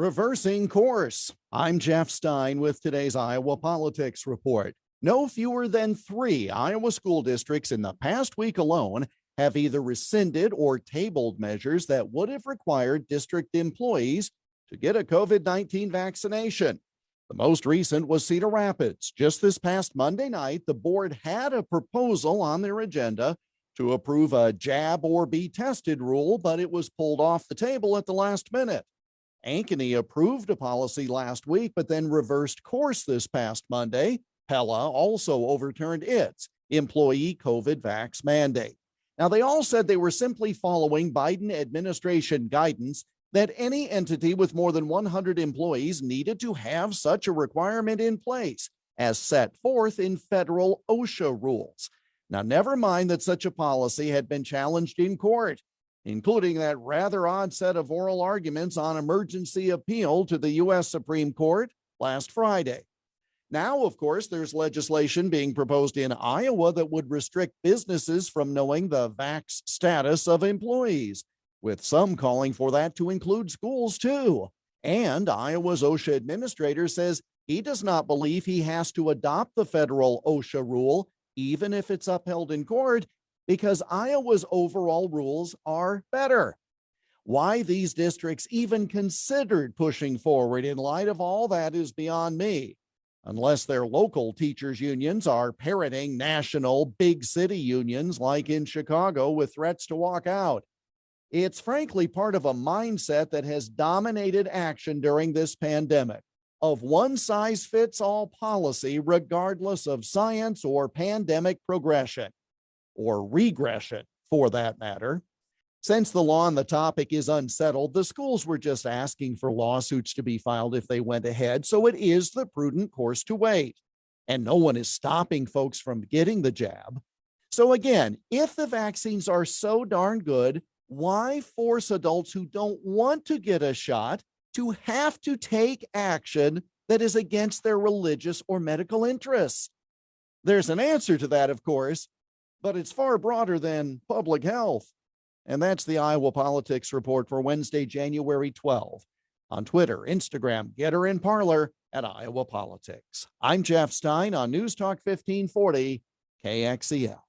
Reversing course. I'm Jeff Stein with today's Iowa Politics Report. No fewer than 3 Iowa school districts in the past week alone have either rescinded or tabled measures that would have required district employees to get a COVID-19 vaccination. The most recent was Cedar Rapids. Just this past Monday night, the board had a proposal on their agenda to approve a jab or be tested rule, but it was pulled off the table at the last minute. Ankeny approved a policy last week, but then reversed course this past Monday. Pella also overturned its employee COVID vax mandate. Now, they all said they were simply following Biden administration guidance that any entity with more than 100 employees needed to have such a requirement in place, as set forth in federal OSHA rules. Now, never mind that such a policy had been challenged in court, including that rather odd set of oral arguments on emergency appeal to the U.S. Supreme Court last Friday. Now, of course, there's legislation being proposed in Iowa that would restrict businesses from knowing the vax status of employees, with some calling for that to include schools too. And Iowa's OSHA administrator says he does not believe he has to adopt the federal OSHA rule, even if it's upheld in court, because Iowa's overall rules are better. Why these districts even considered pushing forward in light of all that is beyond me, unless their local teachers' unions are parroting national big city unions like in Chicago with threats to walk out. It's frankly part of a mindset that has dominated action during this pandemic, of one-size-fits-all policy regardless of science or pandemic progression. Or regression, for that matter. Since the law on the topic is unsettled, the schools were just asking for lawsuits to be filed if they went ahead, so it is the prudent course to wait. And no one is stopping folks from getting the jab. So again, if the vaccines are so darn good, why force adults who don't want to get a shot to have to take action that is against their religious or medical interests? There's an answer to that, of course, but it's far broader than public health. And that's the Iowa Politics Report for Wednesday, January 12. On Twitter, Instagram, Getter, and Parler at Iowa Politics. I'm Jeff Stein on News Talk 1540 KXEL.